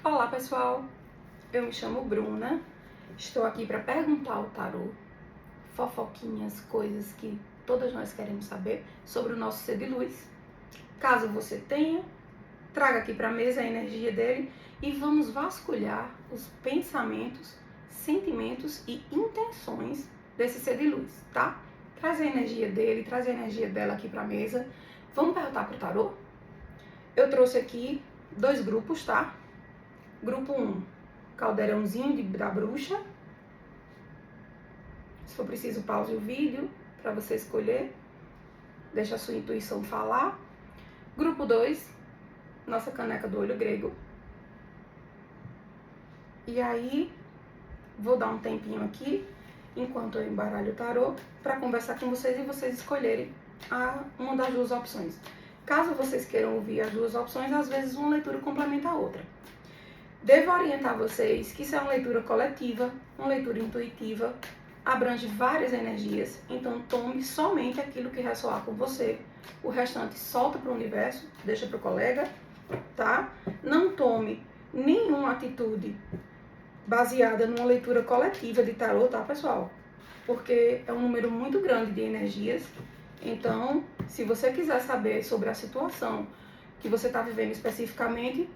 Olá pessoal, eu me chamo Bruna, estou aqui para perguntar ao tarô fofoquinhas, coisas que todas nós queremos saber sobre o nosso ser de luz. Caso você tenha, traga aqui para a mesa a energia dele e vamos vasculhar os pensamentos, sentimentos e intenções desse ser de luz, tá? Traz a energia dele, traz a energia dela aqui para a mesa. Vamos perguntar pro tarô? Eu trouxe aqui 2 grupos, tá? Grupo 1, caldeirãozinho da bruxa. Se for preciso, pause o vídeo para você escolher. Deixa a sua intuição falar. Grupo 2, nossa caneca do olho grego. E aí, vou dar um tempinho aqui, enquanto eu embaralho o tarô, para conversar com vocês e vocês escolherem uma das 2 opções. Caso vocês queiram ouvir as 2 opções, às vezes uma leitura complementa a outra. Devo orientar vocês que isso é uma leitura coletiva, uma leitura intuitiva, abrange várias energias, então tome somente aquilo que ressoar com você. O restante solta para o universo, deixa para o colega, tá? Não tome nenhuma atitude baseada numa leitura coletiva de tarô, tá, pessoal? Porque é um número muito grande de energias. Então, se você quiser saber sobre a situação que você está vivendo especificamente,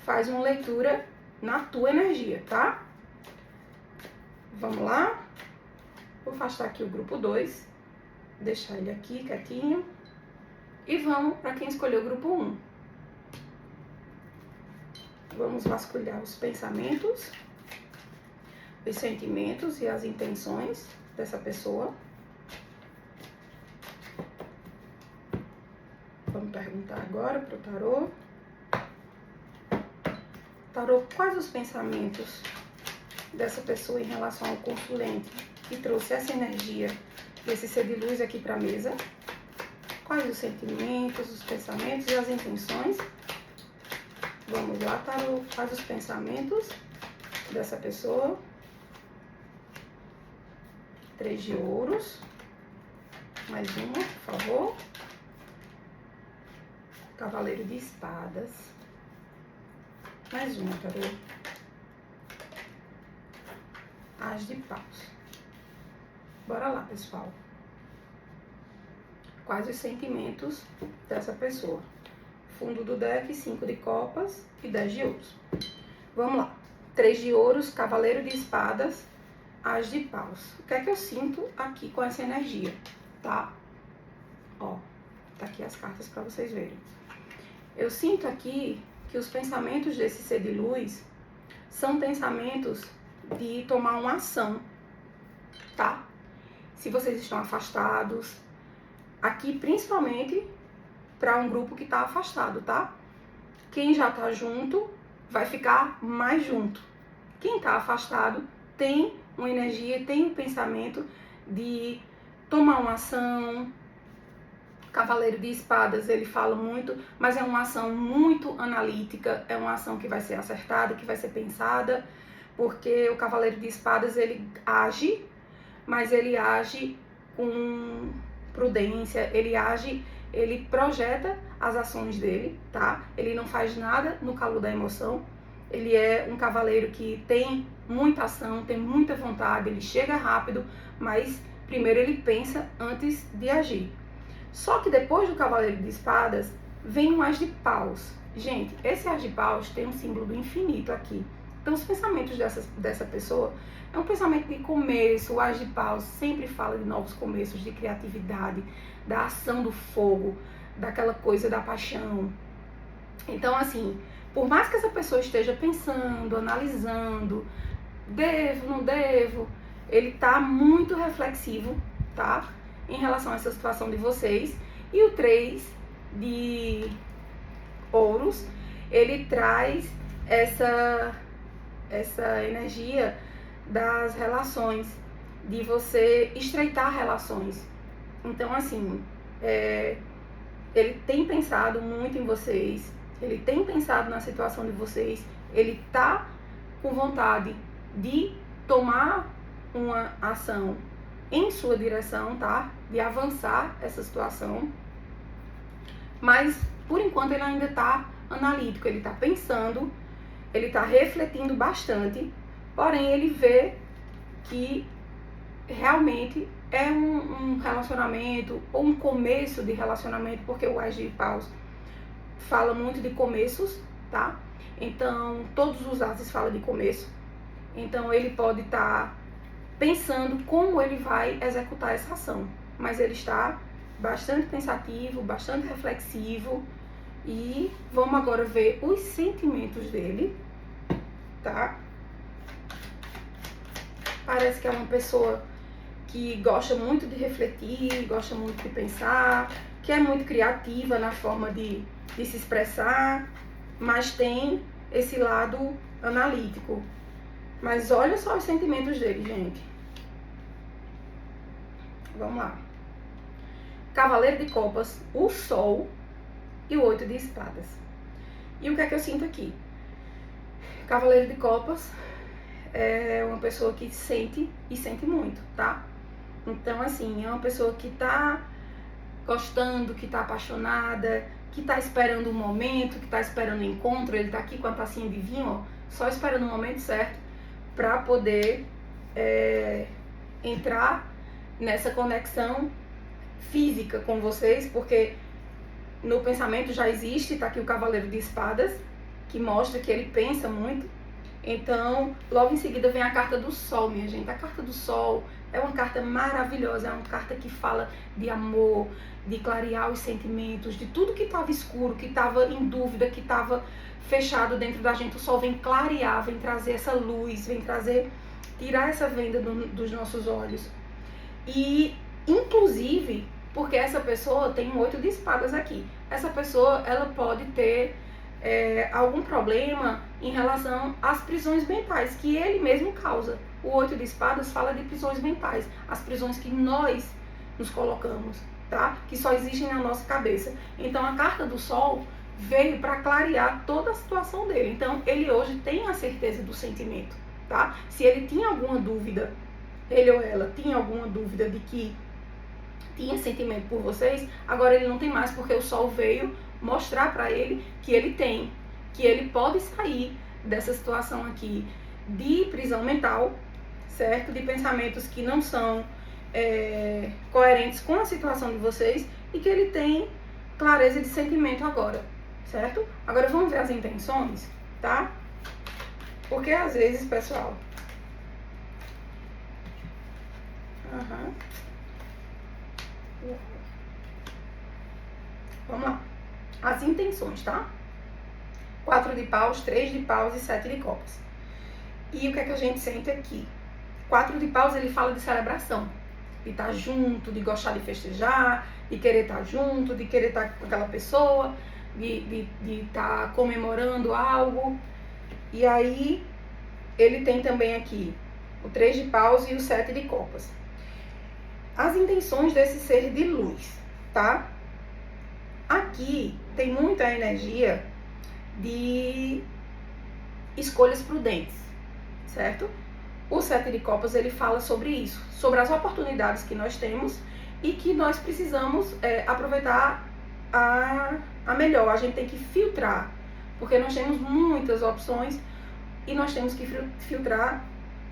faz uma leitura na tua energia, tá? Vamos lá? Vou afastar aqui o grupo 2, deixar ele aqui quietinho. E vamos para quem escolheu o grupo 1. Vamos vasculhar os pensamentos, os sentimentos e as intenções dessa pessoa. Vamos perguntar agora pro tarô. Tarô, quais os pensamentos dessa pessoa em relação ao consulente que trouxe essa energia desse ser de luz aqui para a mesa? Quais os sentimentos, os pensamentos e as intenções? Vamos lá, tarô, quais os pensamentos dessa pessoa? 3 de ouros. Mais uma, por favor. Cavaleiro de espadas. Mais uma, tarô. As de paus. Bora lá, pessoal. Quais os sentimentos dessa pessoa? Fundo do deck, 5 de copas e 10 de ouros. Vamos lá. 3 de ouros, cavaleiro de espadas, as de paus. O que é que eu sinto aqui com essa energia, tá? Ó, tá aqui as cartas para vocês verem. Eu sinto aqui que os pensamentos desse ser de luz são pensamentos de tomar uma ação, tá? Se vocês estão afastados, aqui principalmente para um grupo que está afastado, tá? Quem já tá junto vai ficar mais junto. Quem está afastado tem uma energia, tem um pensamento de tomar uma ação. Cavaleiro de espadas, ele fala muito, mas é uma ação muito analítica, é uma ação que vai ser acertada, que vai ser pensada, porque o cavaleiro de espadas, ele age, mas ele age com prudência, ele projeta as ações dele, tá? Ele não faz nada no calor da emoção, ele é um cavaleiro que tem muita ação, tem muita vontade, ele chega rápido, mas primeiro ele pensa antes de agir. Só que depois do cavaleiro de espadas, vem um as de paus. Gente, esse as de paus tem um símbolo do infinito aqui. Então, os pensamentos dessa pessoa é um pensamento de começo. O as de paus sempre fala de novos começos, de criatividade, da ação do fogo, daquela coisa da paixão. Então, assim, por mais que essa pessoa esteja pensando, analisando, devo, não devo, ele tá muito reflexivo, tá? Em relação a essa situação de vocês. E o 3 de ouros, ele traz essa energia das relações, de você estreitar relações. Então, assim, ele tem pensado muito em vocês, ele tem pensado na situação de vocês, ele tá com vontade de tomar uma ação em sua direção, tá? De avançar essa situação. Mas, por enquanto, ele ainda tá analítico, ele tá pensando ele está refletindo bastante, porém ele vê que realmente é um relacionamento ou um começo de relacionamento, porque o As de Paus fala muito de começos, tá? Então, todos os ases falam de começo. Então, ele pode estar pensando como ele vai executar essa ação, mas ele está bastante pensativo, bastante reflexivo. E vamos agora ver os sentimentos dele, tá? Parece que é uma pessoa que gosta muito de refletir, gosta muito de pensar, que é muito criativa na forma de se expressar, mas tem esse lado analítico. Mas olha só os sentimentos dele, gente. Vamos lá. Cavaleiro de Copas, o Sol e o 8 de Espadas. E o que é que eu sinto aqui? Cavaleiro de Copas é uma pessoa que sente e sente muito, tá? Então, assim, é uma pessoa que tá gostando, que tá apaixonada, que tá esperando um momento, que tá esperando um encontro. Ele tá aqui com a tacinha de vinho, ó, só esperando o momento certo para poder entrar nessa conexão física com vocês, porque no pensamento já existe, tá aqui o Cavaleiro de Espadas, que mostra que ele pensa muito. Então, logo em seguida vem a carta do Sol, minha gente. A carta do Sol é uma carta maravilhosa, é uma carta que fala de amor, de clarear os sentimentos, de tudo que estava escuro, que estava em dúvida, que estava fechado dentro da gente. O Sol vem clarear, vem trazer essa luz, vem tirar essa venda dos nossos olhos. E, inclusive, porque essa pessoa tem um 8 de espadas aqui. Essa pessoa, ela pode ter algum problema em relação às prisões mentais, que ele mesmo causa. O 8 de espadas fala de prisões mentais, as prisões que nós nos colocamos, tá? Que só existem na nossa cabeça. Então, a carta do Sol veio para clarear toda a situação dele. Então, ele hoje tem a certeza do sentimento, tá? Se ele tinha alguma dúvida, ele ou ela tinha alguma dúvida de que tinha sentimento por vocês, agora ele não tem mais, porque o Sol veio mostrar para ele que ele tem, que ele pode sair dessa situação aqui de prisão mental, certo? De pensamentos que não são coerentes com a situação de vocês, e que ele tem clareza de sentimento agora, certo? Agora vamos ver as intenções, tá? Porque às vezes, pessoal... Vamos lá. As intenções, tá? 4 de paus, 3 de paus e 7 de copas. E o que é que a gente sente aqui? 4 de paus, ele fala de celebração, de estar junto, de gostar de festejar, de querer estar junto, de querer estar com aquela pessoa, de estar comemorando algo. E aí, ele tem também aqui o 3 de paus e o 7 de copas. As intenções desse ser de luz, tá? Aqui tem muita energia de escolhas prudentes, certo? O 7 de copas, ele fala sobre isso, sobre as oportunidades que nós temos e que nós precisamos aproveitar a melhor. A gente tem que filtrar, porque nós temos muitas opções e nós temos que filtrar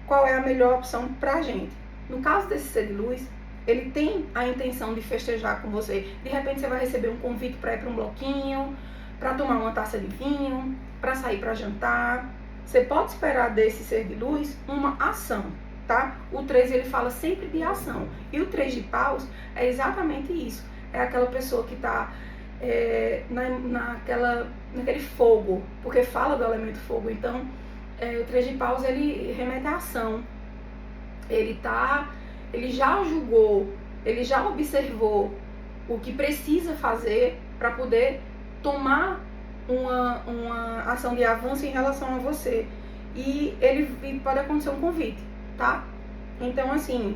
qual é a melhor opção pra gente. No caso desse ser de luz, ele tem a intenção de festejar com você. De repente você vai receber um convite para ir para um bloquinho, para tomar uma taça de vinho, para sair para jantar. Você pode esperar desse ser de luz uma ação, tá? O 3, ele fala sempre de ação. E o 3 de paus é exatamente isso. É aquela pessoa que está naquele fogo, porque fala do elemento fogo. Então, o 3 de paus, ele remete à ação. Ele já julgou, ele já observou o que precisa fazer para poder tomar uma ação de avanço em relação a você. E pode acontecer um convite, tá? Então, assim,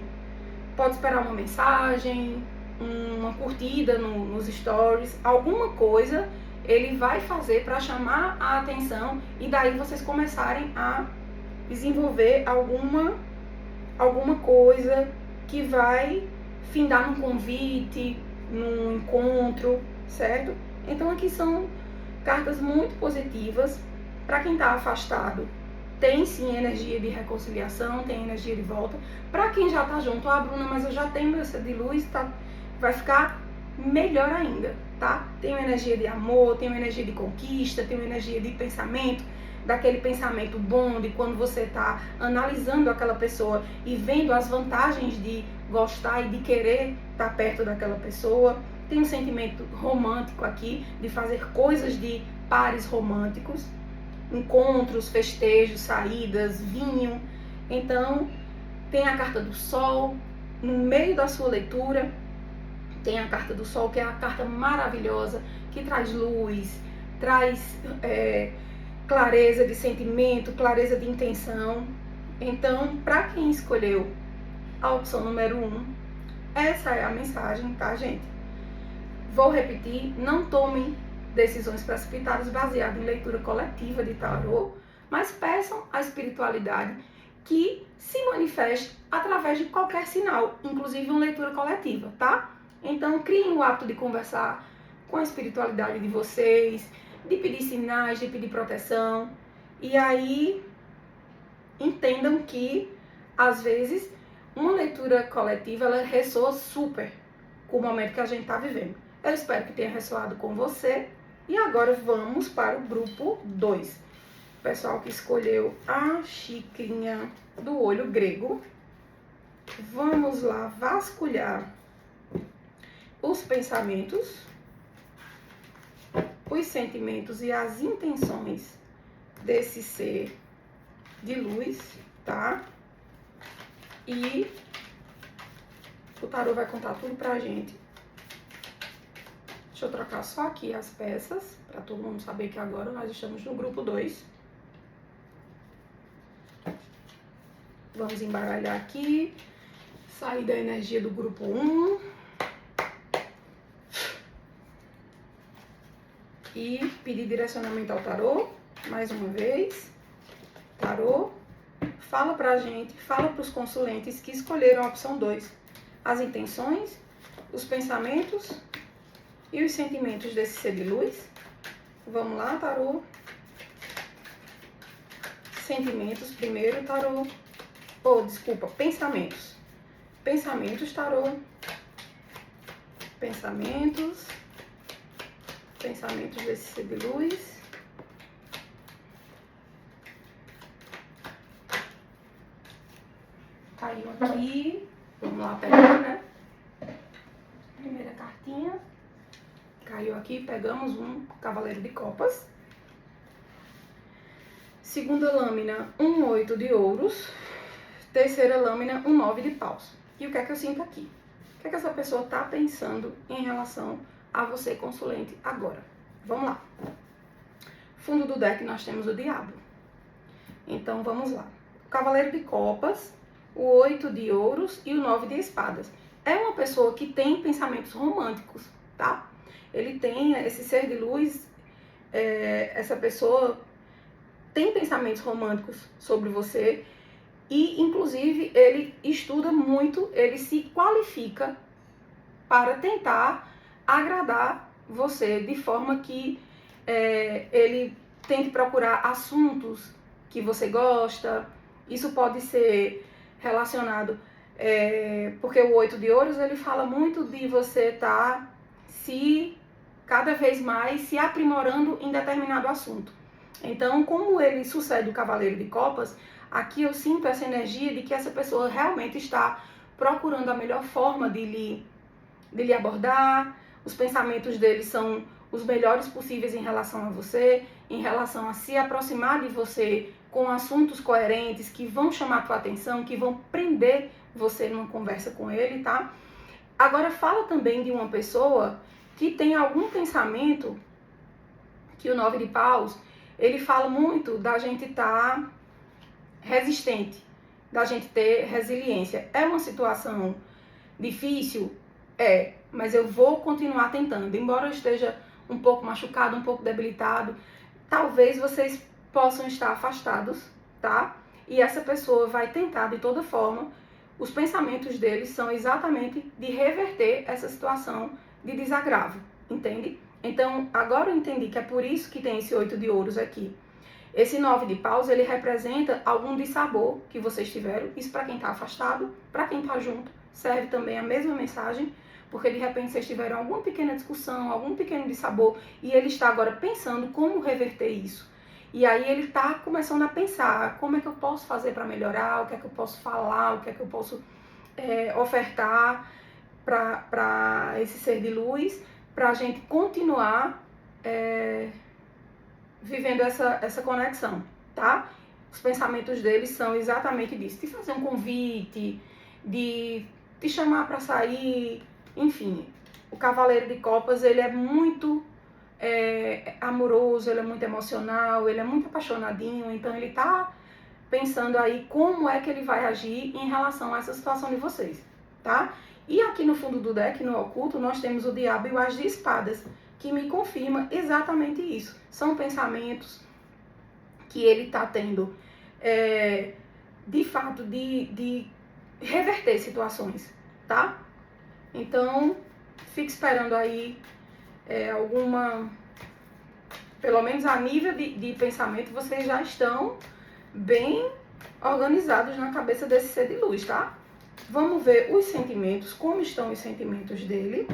pode esperar uma mensagem, uma curtida nos stories, alguma coisa ele vai fazer para chamar a atenção, e daí vocês começarem a desenvolver alguma coisa que vai findar num convite, num encontro, certo? Então aqui são cartas muito positivas, Para quem tá afastado, tem sim energia de reconciliação, tem energia de volta. Para quem já tá junto, Bruna, mas eu já tenho meu ser de luz, tá? Vai ficar melhor ainda, tá? Tem uma energia de amor, tem uma energia de conquista, tem uma energia de pensamento, daquele pensamento bom, de quando você tá analisando aquela pessoa e vendo as vantagens de gostar e de querer estar perto daquela pessoa. Tem um sentimento romântico aqui, de fazer coisas de pares românticos, encontros, festejos, saídas, vinho. Então, tem a carta do Sol, no meio da sua leitura, tem a carta do Sol, que é a carta maravilhosa, que traz luz, traz clareza de sentimento, clareza de intenção. Então, para quem escolheu a opção número 1, essa é a mensagem, tá, gente? Vou repetir, não tomem decisões precipitadas baseadas em leitura coletiva de tarô, mas peçam à espiritualidade que se manifeste através de qualquer sinal, inclusive uma leitura coletiva, tá? Então, criem o hábito de conversar com a espiritualidade de vocês, de pedir sinais, de pedir proteção, e aí entendam que, às vezes, uma leitura coletiva, ela ressoa super com o momento que a gente está vivendo. Eu espero que tenha ressoado com você. E agora vamos para o grupo 2. O pessoal que escolheu a xicrinha do olho grego. Vamos lá vasculhar os pensamentos, os sentimentos e as intenções desse ser de luz, tá? E o tarô vai contar tudo pra gente. Deixa eu trocar só aqui as peças, para todo mundo saber que agora nós estamos no grupo 2. Vamos embaralhar aqui, sair da energia do grupo 1. E pedir direcionamento ao tarô, mais uma vez. Tarô, fala pra gente, fala pros consulentes que escolheram a opção 2. As intenções, os pensamentos e os sentimentos desse ser de luz. Vamos lá, tarô. Sentimentos primeiro, tarô. Desculpa, pensamentos. Pensamentos, tarô. Pensamentos. Pensamentos desse ser de luz. Caiu aqui. Vamos lá pegar, né? Primeira cartinha. Caiu aqui, pegamos um cavaleiro de copas. Segunda lâmina, um 8 de ouros. Terceira lâmina, um 9 de paus. E o que é que eu sinto aqui? O que é que essa pessoa tá pensando em relação a você, consulente, agora? Vamos lá. Fundo do deck nós temos o diabo. Então vamos lá. O cavaleiro de copas, o 8 de ouros e o 9 de espadas. É uma pessoa que tem pensamentos românticos, tá? Ele tem esse ser de luz, essa pessoa tem pensamentos românticos sobre você e, inclusive, ele estuda muito, ele se qualifica para tentar agradar você de forma que ele tente procurar assuntos que você gosta. Isso pode ser relacionado, porque o 8 de ouros, ele fala muito de você estar cada vez mais se aprimorando em determinado assunto. Então, como ele sucede o cavaleiro de copas, aqui eu sinto essa energia de que essa pessoa realmente está procurando a melhor forma de lhe abordar. Os pensamentos dele são os melhores possíveis em relação a você, em relação a se aproximar de você com assuntos coerentes que vão chamar a tua atenção, que vão prender você numa conversa com ele, tá? Agora fala também de uma pessoa que tem algum pensamento, que o 9 de paus, ele fala muito da gente estar resistente, da gente ter resiliência. É uma situação difícil? Mas eu vou continuar tentando. Embora eu esteja um pouco machucado, um pouco debilitado, talvez vocês possam estar afastados, tá? E essa pessoa vai tentar de toda forma. Os pensamentos deles são exatamente de reverter essa situação de desagravo, entende? Então, agora eu entendi que é por isso que tem esse 8 de ouros aqui. Esse 9 de paus, ele representa algum dissabor que vocês tiveram. Isso para quem está afastado, para quem está junto, serve também a mesma mensagem. Porque de repente vocês tiveram alguma pequena discussão, algum pequeno dissabor, e ele está agora pensando como reverter isso. E aí ele está começando a pensar, como é que eu posso fazer para melhorar, o que é que eu posso falar, o que é que eu posso ofertar para esse ser de luz, para a gente continuar vivendo essa conexão, tá? Os pensamentos deles são exatamente disso, de fazer um convite, de te chamar para sair, enfim. O Cavaleiro de Copas, ele é muito amoroso, ele é muito emocional, ele é muito apaixonadinho, então ele tá pensando aí como é que ele vai agir em relação a essa situação de vocês, tá? E aqui no fundo do deck, no oculto, nós temos o Diabo e o As de Espadas, que me confirma exatamente isso. São pensamentos que ele tá tendo, de fato, de reverter situações, tá? Então, fique esperando aí alguma, pelo menos a nível de pensamento, vocês já estão bem organizados na cabeça desse ser de luz, tá? Vamos ver os sentimentos, como estão os sentimentos dele.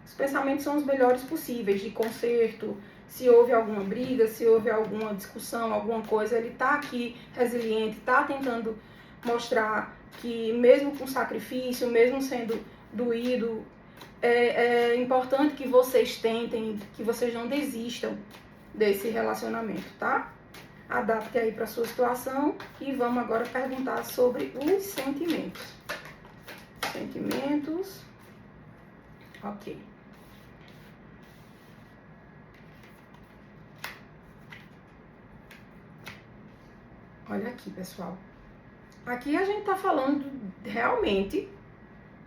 Os pensamentos são os melhores possíveis, de conserto, se houve alguma briga, se houve alguma discussão, alguma coisa, ele tá aqui resiliente, tá tentando mostrar que mesmo com sacrifício, mesmo sendo doído, é importante que vocês tentem, que vocês não desistam desse relacionamento, tá? Adapte aí para sua situação e vamos agora perguntar sobre os sentimentos. Sentimentos. Ok. Olha aqui, pessoal. Aqui a gente tá falando realmente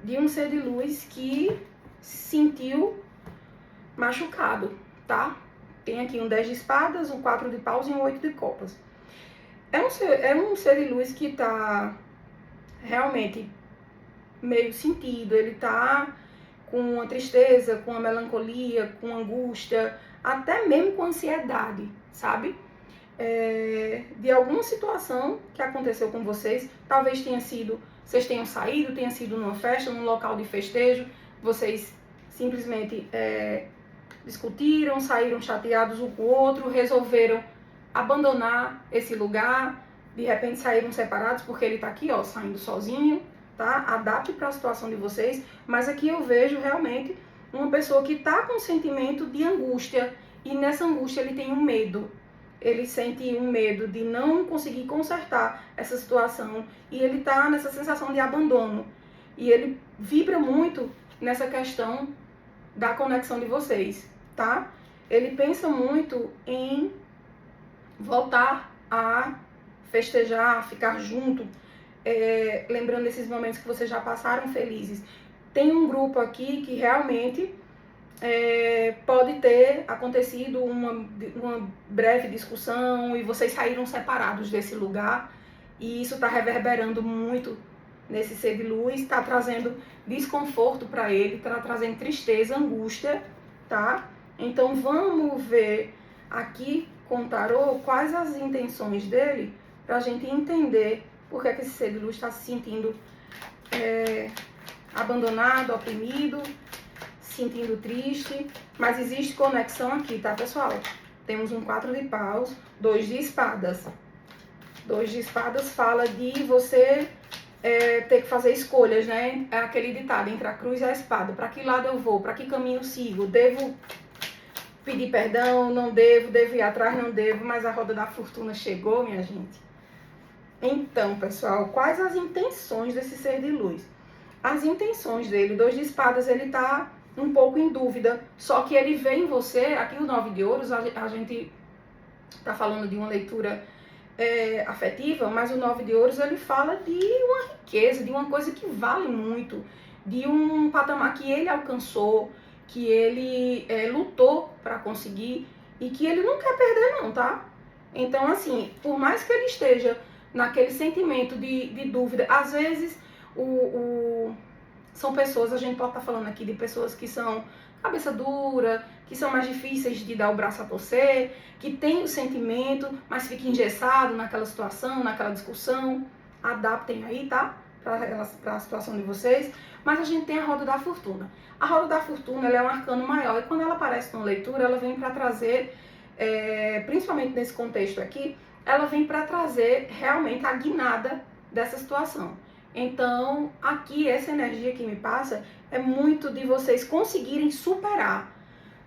de um ser de luz que se sentiu machucado, tá? Tem aqui um 10 de espadas, um 4 de paus e um 8 de copas. É um ser de luz que tá realmente meio sentido, ele tá com uma tristeza, com uma melancolia, com angústia, até mesmo com ansiedade, sabe? De alguma situação que aconteceu com vocês, talvez vocês tenham saído, tenha sido numa festa, num local de festejo, vocês simplesmente discutiram, saíram chateados um com o outro, resolveram abandonar esse lugar, de repente saíram separados porque ele tá aqui, ó, saindo sozinho, tá? Adapte para a situação de vocês, mas aqui eu vejo realmente uma pessoa que tá com um sentimento de angústia, e nessa angústia ele tem um medo. Ele sente um medo de não conseguir consertar essa situação, e ele tá nessa sensação de abandono. E ele vibra muito nessa questão da conexão de vocês, tá? Ele pensa muito em voltar a festejar, ficar junto, lembrando esses momentos que vocês já passaram felizes. Tem um grupo aqui que realmente pode ter acontecido uma breve discussão e vocês saíram separados desse lugar, e isso está reverberando muito nesse ser de luz, está trazendo desconforto para ele, está trazendo tristeza, angústia, tá? Então vamos ver aqui com o tarô quais as intenções dele, para a gente entender por que esse ser de luz está se sentindo abandonado, oprimido, sentindo triste. Mas existe conexão aqui, tá, pessoal? Temos um 4 de paus, 2 de espadas. 2 de espadas fala de você ter que fazer escolhas, né? É aquele ditado, entre a cruz e a espada. Para que lado eu vou? Para que caminho eu sigo? Devo pedir perdão? Não devo? Devo ir atrás? Não devo? Mas a roda da fortuna chegou, minha gente. Então, pessoal, quais as intenções desse ser de luz? As intenções dele, 2 de espadas, ele tá um pouco em dúvida, só que ele vê em você, aqui o 9 de ouros, a gente tá falando de uma leitura afetiva, mas o 9 de ouros, ele fala de uma riqueza, de uma coisa que vale muito, de um patamar que ele alcançou, que ele lutou para conseguir e que ele não quer perder não, tá? Então, assim, por mais que ele esteja naquele sentimento de dúvida, às vezes são pessoas, a gente pode estar falando aqui de pessoas que são cabeça dura, que são mais difíceis de dar o braço a torcer, que tem o sentimento, mas fica engessado naquela situação, naquela discussão. Adaptem aí, tá? Para a situação de vocês. Mas a gente tem a roda da fortuna. A roda da fortuna, ela é um arcano maior, e quando ela aparece numa leitura, ela vem para trazer, principalmente nesse contexto aqui, ela vem para trazer realmente a guinada dessa situação. Então, aqui, essa energia que me passa é muito de vocês conseguirem superar,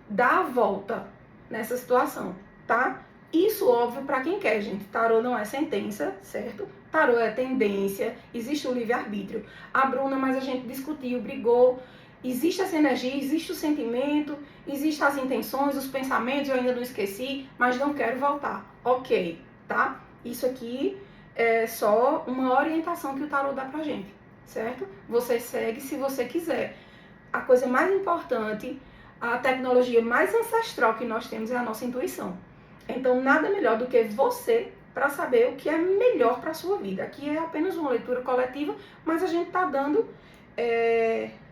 dar a volta nessa situação, tá? Isso, óbvio, para quem quer, gente. Tarô não é sentença, certo? Tarô é tendência, existe o livre-arbítrio. A Bruna, mas a gente discutiu, brigou. Existe essa energia, existe o sentimento, existem as intenções, os pensamentos, eu ainda não esqueci, mas não quero voltar. Ok, tá? Isso aqui é só uma orientação que o tarô dá pra gente, certo? Você segue se você quiser. A coisa mais importante, a tecnologia mais ancestral que nós temos é a nossa intuição. Então, nada melhor do que você para saber o que é melhor para a sua vida. Aqui é apenas uma leitura coletiva, mas a gente está dando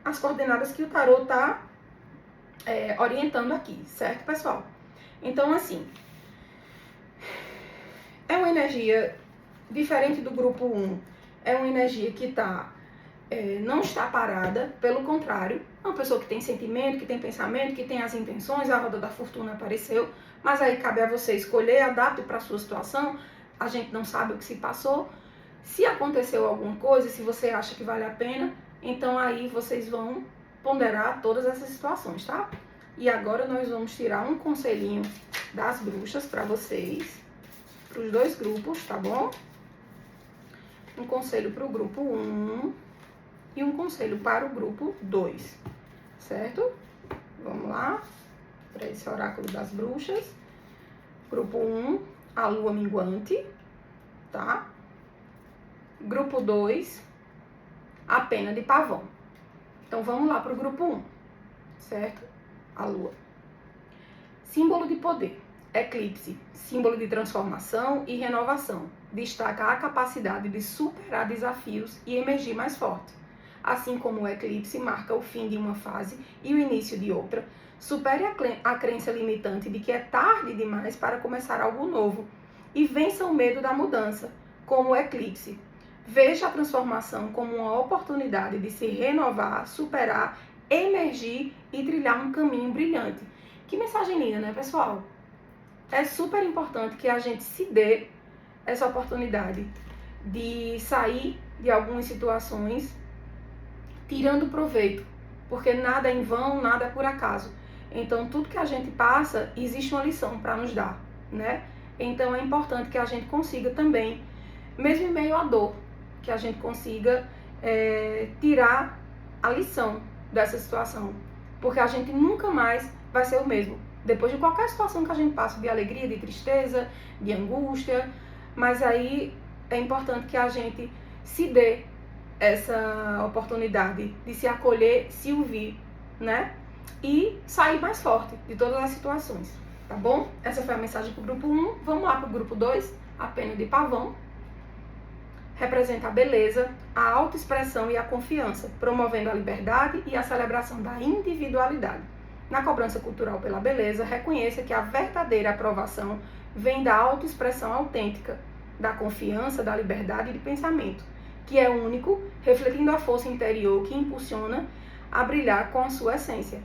as coordenadas que o tarô está orientando aqui, certo, pessoal? Então, assim, é uma energia diferente do grupo 1, é uma energia que não está parada, pelo contrário, é uma pessoa que tem sentimento, que tem pensamento, que tem as intenções, a roda da fortuna apareceu, mas aí cabe a você escolher, adapte para a sua situação, a gente não sabe o que se passou, se aconteceu alguma coisa, se você acha que vale a pena, então aí vocês vão ponderar todas essas situações, tá? E agora nós vamos tirar um conselhinho das bruxas para vocês, para os dois grupos, tá bom? Um conselho para o grupo 1 e um conselho para o grupo 2, certo? Vamos lá, para esse oráculo das bruxas. Grupo 1, a lua minguante, tá? Grupo 2, a pena de pavão. Então vamos lá para o grupo 1, certo? A lua. Símbolo de poder. Eclipse, símbolo de transformação e renovação. Destaca a capacidade de superar desafios e emergir mais forte. Assim como o eclipse marca o fim de uma fase e o início de outra, supere a crença limitante de que é tarde demais para começar algo novo e vença o medo da mudança, como o eclipse. Veja a transformação como uma oportunidade de se renovar, superar, emergir e trilhar um caminho brilhante. Que mensagem linda, né, pessoal? É super importante que a gente se dê essa oportunidade de sair de algumas situações tirando proveito, porque nada é em vão, nada é por acaso. Então, tudo que a gente passa, existe uma lição para nos dar, né? Então, é importante que a gente consiga também, mesmo em meio à dor, que a gente consiga tirar a lição dessa situação, porque a gente nunca mais vai ser o mesmo. Depois de qualquer situação que a gente passa, de alegria, de tristeza, de angústia, mas aí é importante que a gente se dê essa oportunidade de se acolher, se ouvir, né? E sair mais forte de todas as situações, tá bom? Essa foi a mensagem para o grupo 1. Vamos lá para o grupo 2, a pena de pavão. Representa a beleza, a autoexpressão e a confiança, promovendo a liberdade e a celebração da individualidade. Na cobrança cultural pela beleza, reconheça que a verdadeira aprovação vem da autoexpressão autêntica, da confiança, da liberdade de pensamento, que é único, refletindo a força interior que impulsiona a brilhar com a sua essência.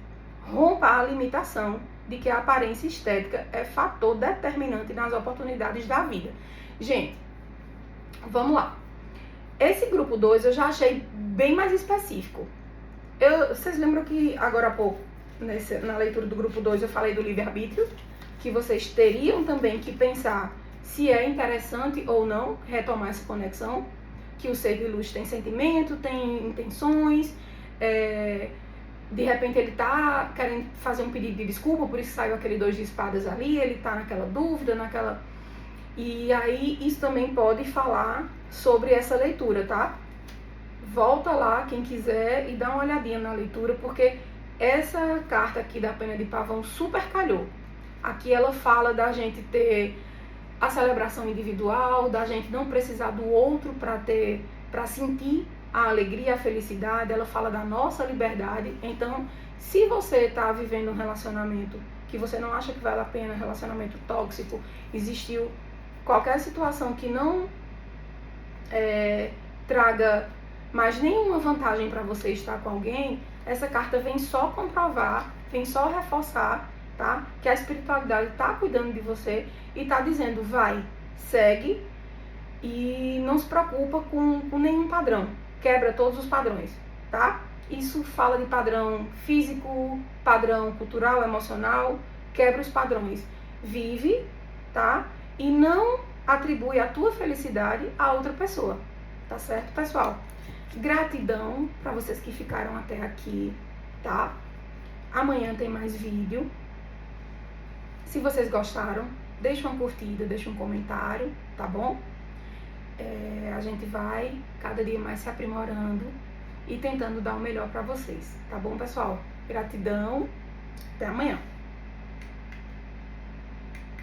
Rompa a limitação de que a aparência estética é fator determinante nas oportunidades da vida. Gente, vamos lá. Esse grupo 2 eu já achei bem mais específico. Vocês lembram que agora há pouco, na leitura do grupo 2, eu falei do livre-arbítrio? Que vocês teriam também que pensar se é interessante ou não retomar essa conexão, que o ser de luz tem sentimento, tem intenções, de repente ele tá querendo fazer um pedido de desculpa, por isso saiu aquele 2 de espadas ali, ele tá naquela dúvida, E aí isso também pode falar sobre essa leitura, tá? Volta lá, quem quiser, e dá uma olhadinha na leitura, porque essa carta aqui da pena de pavão super calhou. Aqui ela fala da gente ter a celebração individual, da gente não precisar do outro para sentir a alegria, a felicidade. Ela fala da nossa liberdade. Então, Se você está vivendo um relacionamento que você não acha que vale a pena, relacionamento tóxico, existiu qualquer situação que não traga mais nenhuma vantagem para você estar com alguém, essa carta vem só comprovar, vem só reforçar, tá? Que a espiritualidade está cuidando de você e está dizendo, vai, segue e não se preocupa com nenhum padrão, quebra todos os padrões, tá? Isso fala de padrão físico, padrão cultural, emocional, quebra os padrões. Vive, tá? E não atribui a tua felicidade a outra pessoa, tá certo, pessoal? Gratidão para vocês que ficaram até aqui, tá? Amanhã tem mais vídeo. Se vocês gostaram, deixa uma curtida, deixa um comentário, tá bom? A gente vai cada dia mais se aprimorando e tentando dar o melhor para vocês, tá bom, pessoal? Gratidão, até amanhã.